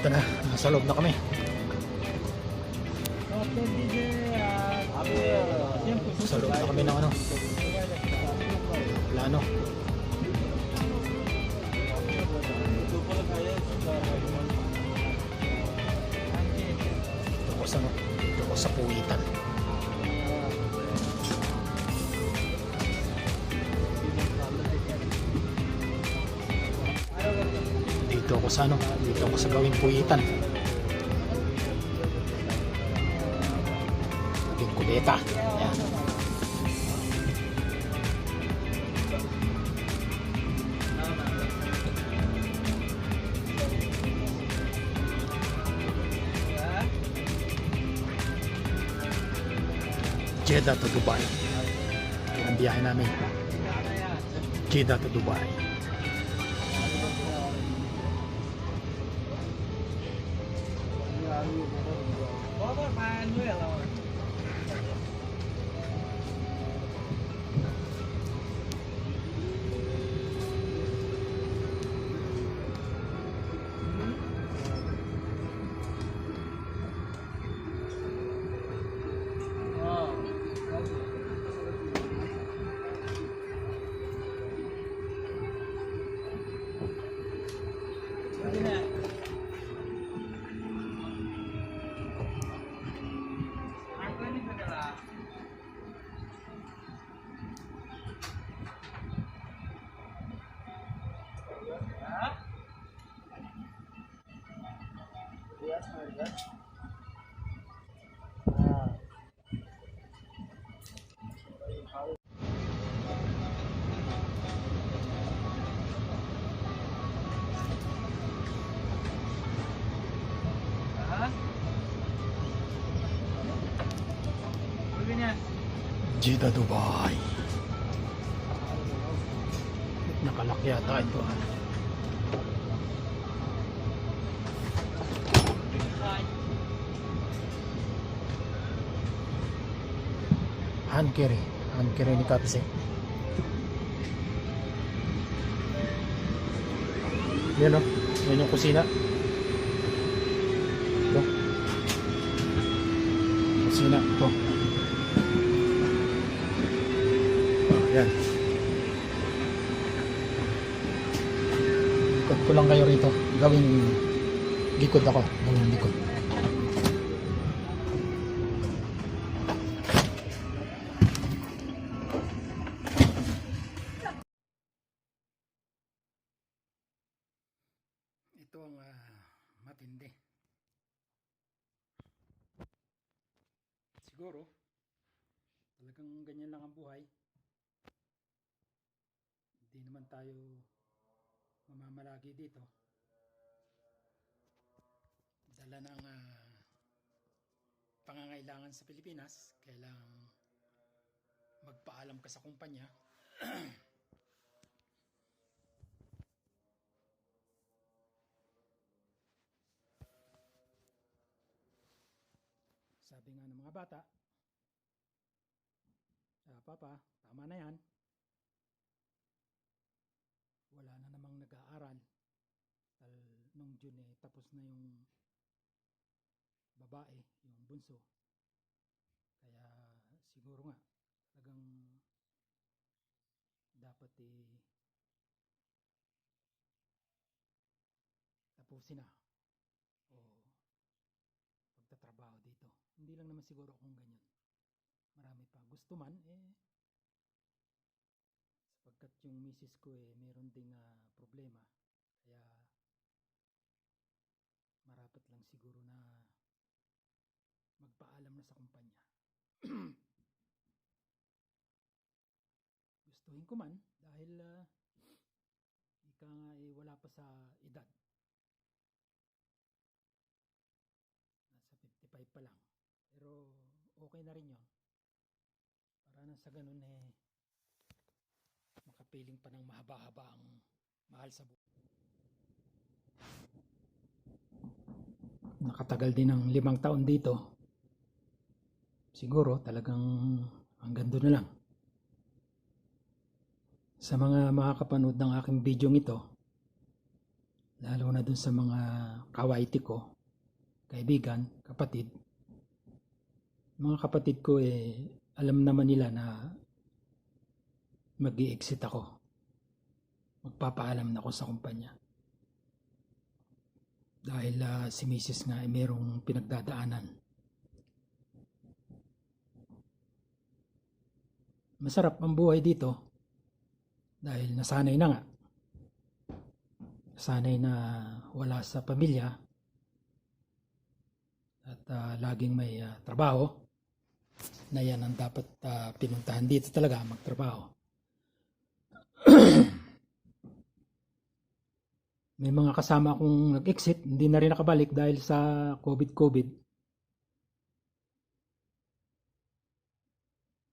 Ito na, nasa loob na kami. Sa loob na kami ng ano, plano. Ito ko sa puwitan. Dito ako sa ano, dito ako sa gawing puwitan. Gawing kuleta. Ayan. Jeddah to Dubai. Yan ang biyahe namin. Jeddah to Dubai. Jeddah Dubai. Nakalak yata ito. Hand carry ni Kapse. Yan o, yan yung kusina. Ito. Kusina, ito. Yan. Ikot ko lang kayo rito. Gawing likod ako. Gawing likod. Ito ang matindi. Siguro, talagang ganyan lang ang buhay. Hindi naman tayo mamamalagi dito. Dala ng pangangailangan sa Pilipinas, kailangang magpaalam ka sa kumpanya. Sabi nga ng mga bata, Papa, tama na yan. Wala na namang nag-aaral. Nung June tapos na yung babae, yung bunso. Kaya siguro nga talagang dapat tapusin na o pagtatrabaho dito. Hindi lang naman siguro kung ganyan. Marami pa. Gusto man sapagkat yung misis ko meron ding problema. Kaya marapat lang siguro na magpaalam na sa kumpanya. Gustuhin ko man dahil ika nga wala pa sa edad. Nasa 55 pa lang. Pero okay na rin yun. Para na sa ganun makapiling pa ng mahaba-haba ang mahal sa buhay. Nakatagal din ng 5 taon dito. Siguro talagang hanggang doon na lang. Sa mga makakapanood ng aking video ito, lalo na dun sa mga kawaiti ko, kaibigan, kapatid. Mga kapatid ko alam naman nila na mag-i-exit ako. Magpapaalam na ako sa kumpanya. Dahil si Mrs. nga ay merong pinagdadaanan. Masarap ang buhay dito dahil nasanay na nga. Nasanay na wala sa pamilya at laging may trabaho na yan ang dapat pinuntahan dito talaga, magtrabaho. May mga kasama akong nag-exit, hindi na rin nakabalik dahil sa COVID.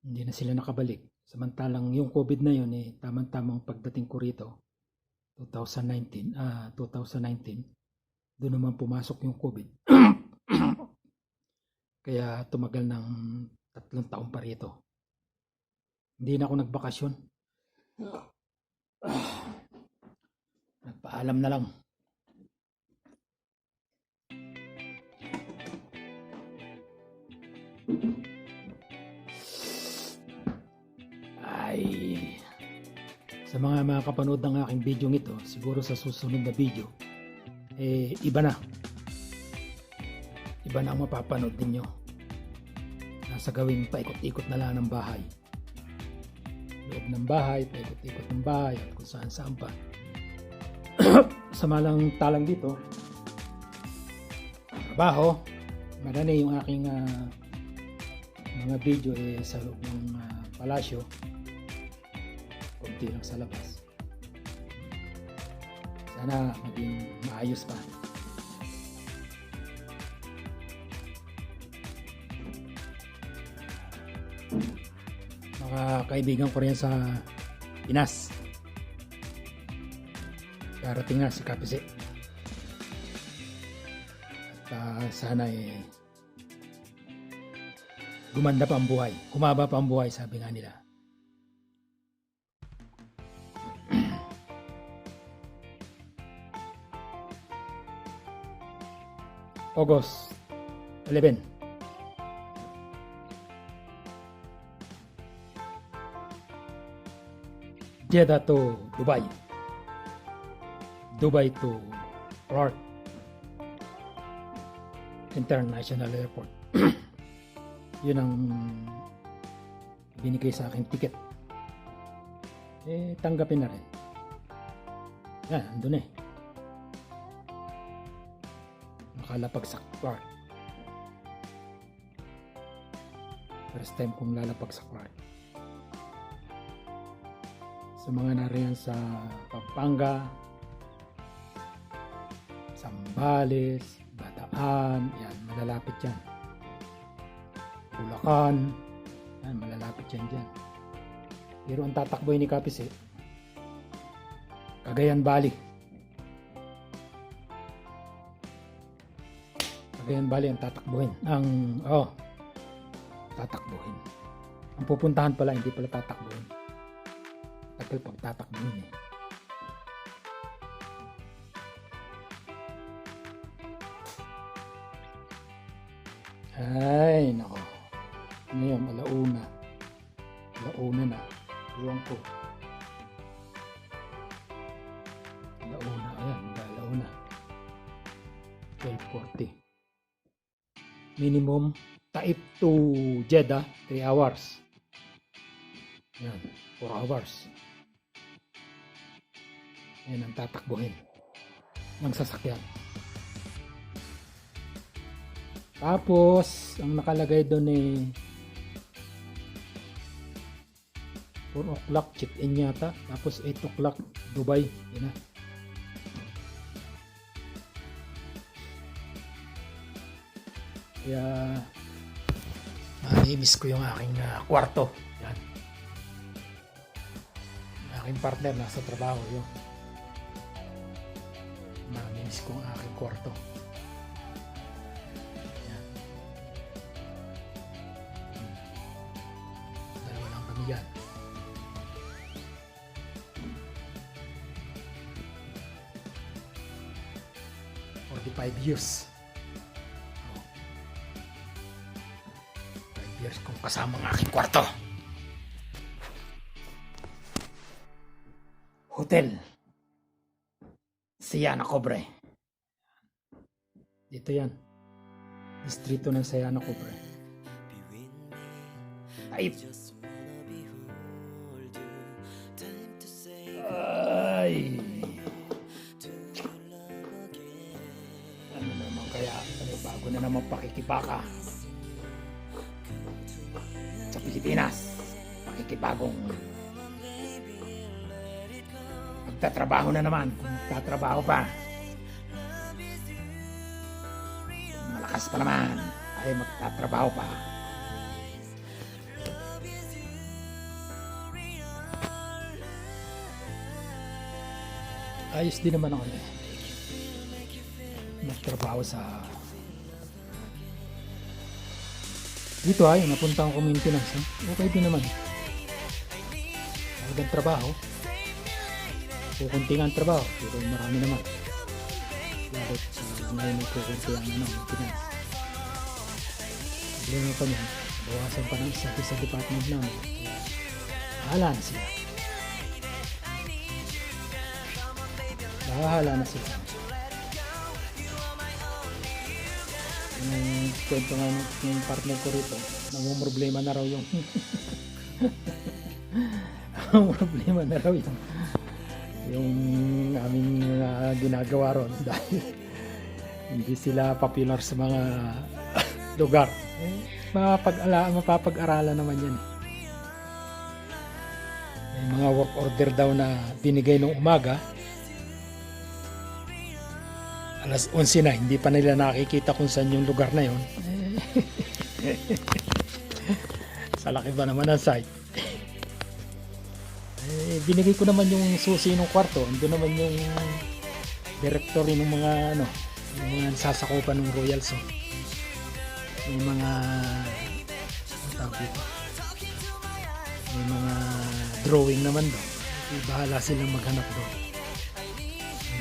Hindi na sila nakabalik. Samantalang yung COVID na yun, tamang-tamang pagdating ko rito, 2019, doon naman pumasok yung COVID. Kaya tumagal ng 3 taon pa rito. Hindi na ako nagbakasyon. Nagpaalam na lang. Sa mga kapanood ng aking video ito, siguro sa susunod na video, iba na. Iba na ang mapapanood ninyo. Nasa gawing paikot-ikot na lang ng bahay. Loob ng bahay, paikot-ikot ng bahay, at kung saan-saan pa. Samalang talang dito, trabaho, marami yung aking mga video sa loob ng palasyo. Kunti lang sa labas. Sana maging maayos pa. Mga kaibigan ko rin sa Pinas. Darating na si Kapise. At sana gumanda pa ang buhay. Humaba pa ang buhay, sabi nga nila. August 11. Jeddah to Dubai. Dubai to Clark International Airport. Yun ang binigay sa akin ticket. Tanggapin na rin. Yan, andun nakalapag sa Clark. First time kong lalapag sa Clark. Sa mga nariyan sa Pampanga, Zambales, Bataan, yan, malalapit yan. Bulacan, yan, malalapit yan dyan. Pero ang tatakboy ni Kapise, Cagayan Valley. Cagayan Valley ang tatakbuhin. Tatakbuhin. Ang pupuntahan pala, hindi pala tatakbuhin. Tagal pag tatakbuhin Ay, nako. Ano yun? Alauna. Alauna na. Iwan ko. Alauna. Ayan, alauna. 12:40. Minimum Taif to Jeddah, 3 hours. Ayan, 4 hours. Ayan ang tatakbuhin ng sasakyan. Tapos, ang nakalagay doon 4 o'clock check-in yata. Tapos 8 o'clock Dubai. Yan na. Kaya, miss ko yung aking kwarto. Yan. Yung aking partner nasa trabaho yun. Miss ko ang aking kwarto. Yan. 5 years. 5 years kung kasama ang aking kwarto. Hotel Sayana Cobre. Dito yan. Distrito ng Sayana Cobre. Ay! Ay! Ano naman kaya? Bago na naman pakikibaka sa Pilipinas. Pakikibagong magtatrabaho na naman. Kung magtatrabaho pa, malakas pa naman, ay magtatrabaho pa. Ayos din naman ako magtrabaho sa dito yung napunta akong maintenance. Okay din naman. Talagang trabaho. Kukunti nga ang trabaho, pero marami naman. Lalo ngayon kukunti ang maintenance. Problema pa niyan, bawasan pa ng isa sa department namin. Bahala na sila. Bahala na sila. Yung kwento nga ng partner ko rito, namumroblema na raw yung namumroblema na raw yung aming ginagawa ron dahil hindi sila popular sa mga lugar. Mapapag-aralan naman yan. May mga work order daw na binigay nung umaga, alas 11 na, hindi pa nila nakikita kung saan yung lugar na yon. Sa laki ba naman ang site? Binigay ko naman yung susi ng kwarto. Ando naman yung directory ng mga yung mga sasakupan ng Royal Zone. May mga may mga drawing naman doon. Bahala silang maghanap doon.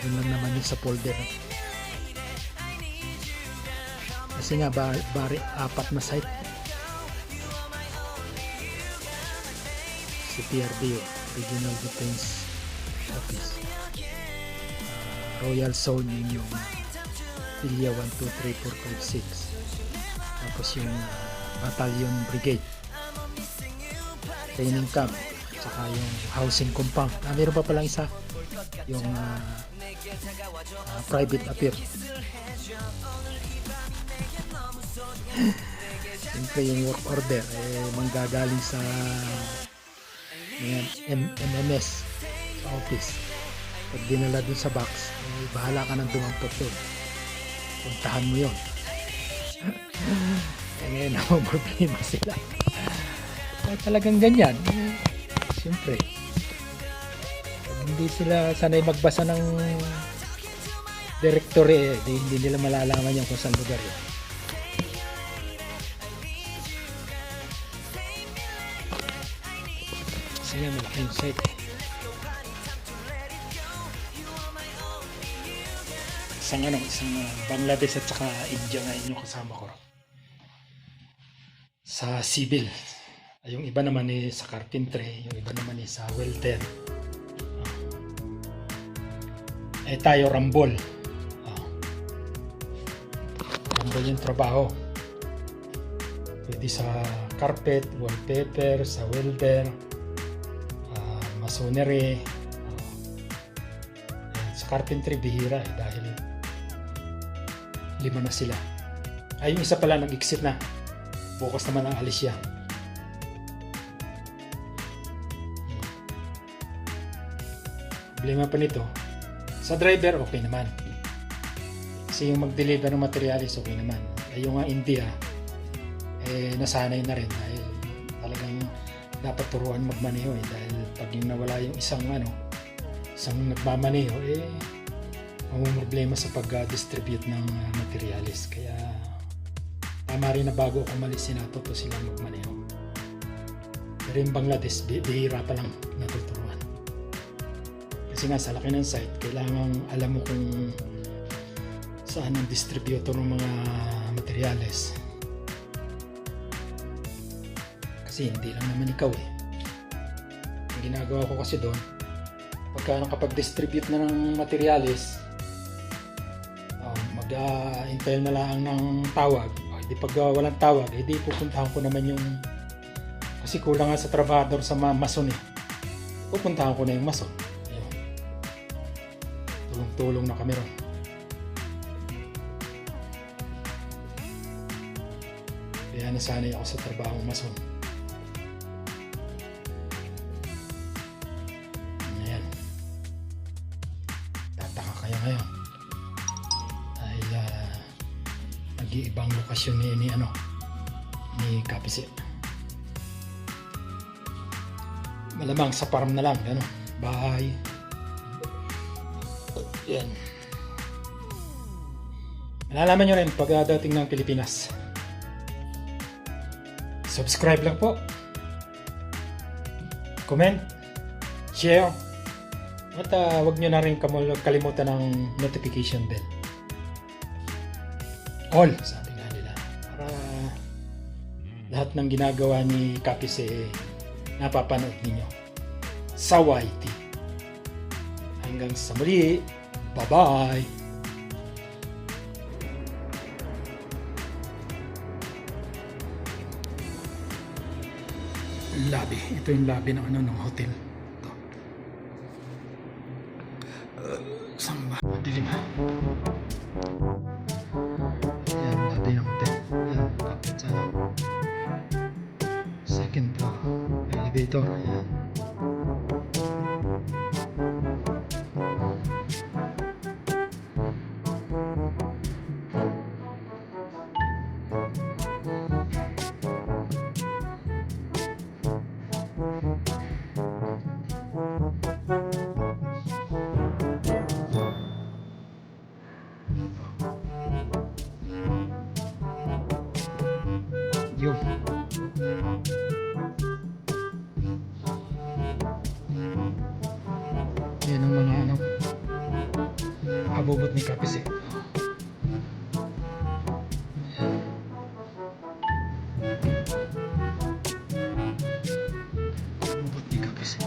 Doon lang naman yung sa folder. Kasi nga bari 4 na site. Si PRDO, Regional Defense Office. Royal Zone yun yung Pilya 1, 2, 3, 4, 5, 6. Tapos yung Battalion Brigade. Training camp. Saka yung housing compound. Meron pa palang isa. Yung private affair. Siyempre yung work order manggagaling sa MMS sa office. Pag dinala dun sa box, bahala ka nang dumampot doon. Puntahan mo yun. Ngayon naman problema sila. Talagang ganyan. Siyempre hindi sila sanay magbasa ng directory, hindi nila malalaman yan kung saan lugar yun. Kasi nga malaki yung site. Isang Bangladesh at saka India nga yung kasama ko sa civil. Yung iba naman sa carpentry, yung iba naman sa welder. Tayo rambol. Rambol yung trabaho. Pwede sa carpet, wallpaper, sa welder, masonry. Sa carpentry bihira dahil 5 na sila. Yung isa pala nag-exit na. Bukas naman ang alis yan. Problema pa nito, sa driver okay naman. Kasi yung mag-deliver ng materialis okay naman. Yung India, nasanay na rin dahil talagang dapat turuan magmaneho dahil pag yung nawala yung isang nagmamaneho problema sa pag-distribute ng materialis. Kaya tama rin na bago ako umalis sinatuto silang magmaneho. Pero yung Bangladesh, bihira pa lang natuturuan. Kasi nga sa laki ng site, kailangan alam mo kung saan ang distributor ng mga materyales. Kasi hindi lang naman ikaw eh. Ang ginagawa ko kasi doon, pagka nakapag-distribute na ng materyales, mag-entail na lang ng tawag. Hindi pag walang tawag, hindi pupuntahan ko naman yung, kasi kulang nga sa trabador sa mason eh. Pupuntahan ko na yung mason. Ayun. Tulong-tulong na kami ron. Kaya nasanay ako sa trabahong mason. Ayan. Tataka kayo ngayon. Dahil nag-iibang lokasyon ni Kapisi. Malamang sa farm na lang, bahay. Yan. Malalaman nyo rin pag dating ng Pilipinas. Subscribe lang po. Comment. Share. At wag nyo na rin kalimutan ng notification bell. All, sabi nga nila. Para lahat ng ginagawa ni Kapisi napapanood ninyo sa YT. Hanggang sa muli. Bye-bye! Lobby. Ito yung lobby ng ng hotel. Ito. Saan ba? Dilim ha? Ayan, lobby ng hotel. Ayan, kapit sa second floor. Elevator. Ayan. Yun. Yan ang mga abubot ni Kapisi. Abubot ni Kapisi.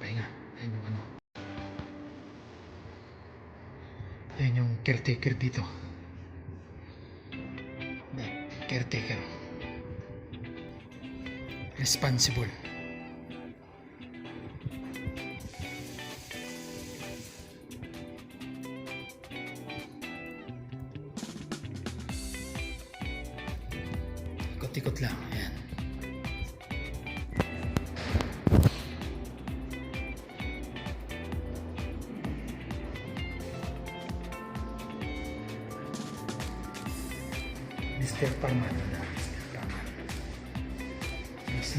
Pahinga. Ayan yung Ayan yung caretaker dito. Caretaker. Responsible. Ikot-ikot lang. Ayan. Mr. Parman. Mr. Parman. Yes.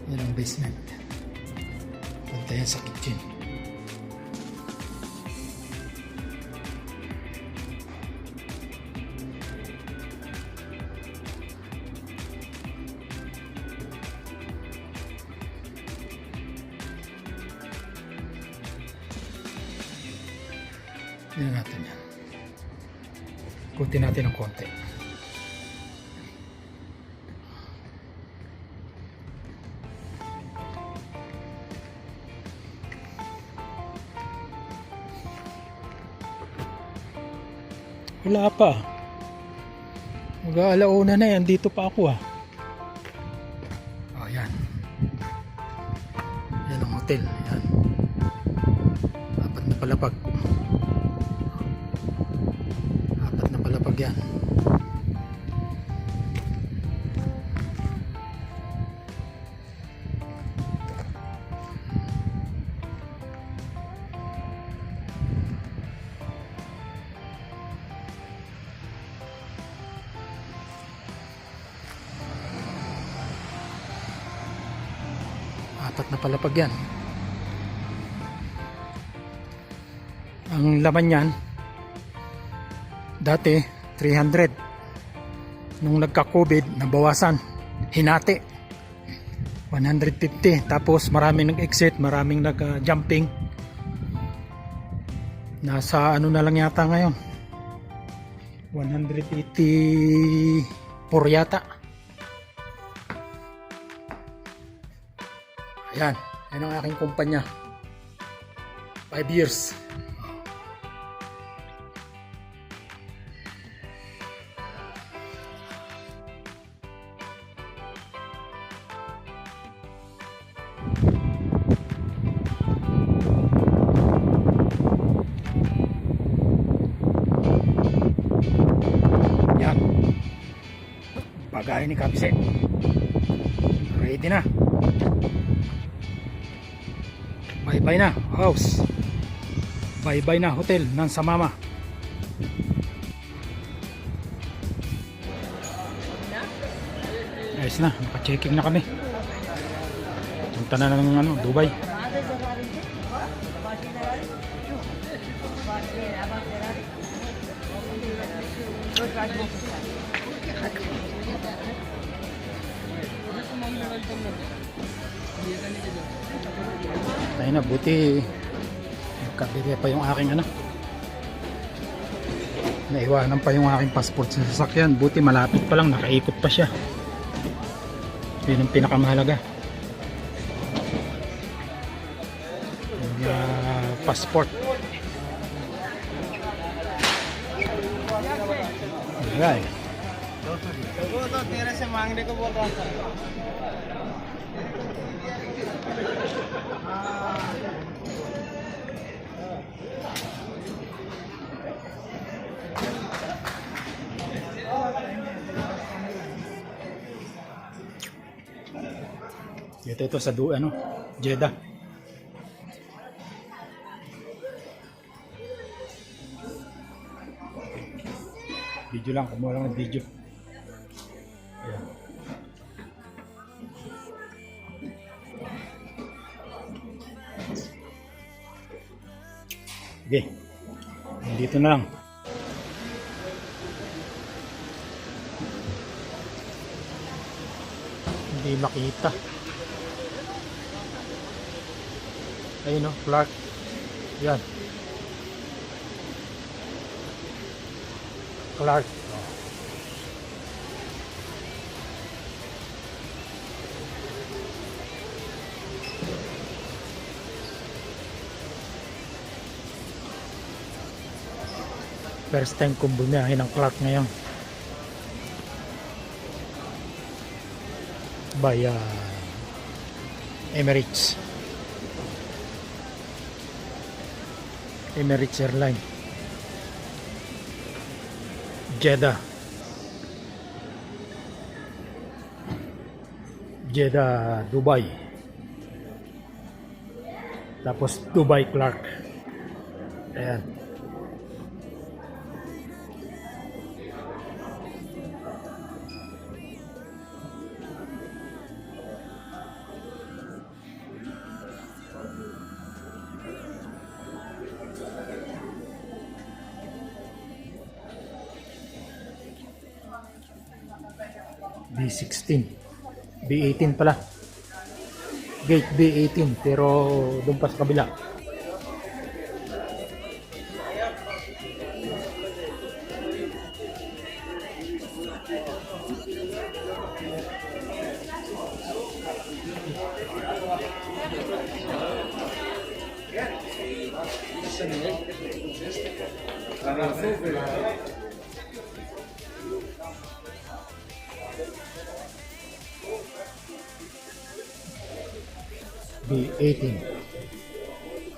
Yan ang basement. Punta yan sa kitchen. Yan natin yan. Ikutin natin ng konti. Wala pa. Mag-aalauna na yan. Dito pa ako Oh, yan. Yan ang hotel. Yan. Apat na palapag. Apat na palapag yan. Apat na palapag yan. Ang laman yan dati 300. Nung nagka-COVID, nabawasan. Hinati. 150. Tapos maraming nag-exit, maraming nag-jumping. Nasa ano na lang yata ngayon. 184 yata. Ayan. Yan ang aking kumpanya. 5 years. Yan. Pagkain ni Kapse. Ready na. Bye-bye na, house. Bye-bye na, hotel ng Samama. Ayos na, naka-checking na kami. Punta na ng Dubai. Tayo na, buti nagkabili pa yung aking naiwanan pa yung aking passport sa sasakyan. Buti malapit pa lang, nakaikot pa siya. Yun ang pinakamahalaga, yung passport. Alright. Ito sa Jeddah. Video lang, kumuha lang ng video. Ayan. Okay, dito na lang. Hindi makita. Ayun Clark. Yan. Clark. First time kong bumiyahe ng Clark ngayon. By Emirates Airline. Jeddah, Dubai. Tapos Dubai Clark. Ayan. B16, B18 pala, gate B18, pero doon pa sa kabila.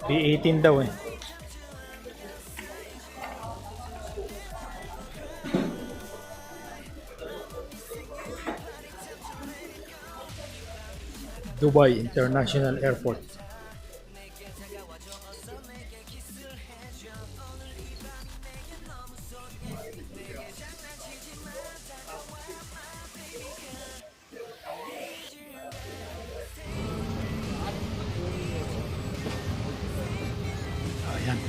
B18 daw eh. Dubai International Airport. Ayan.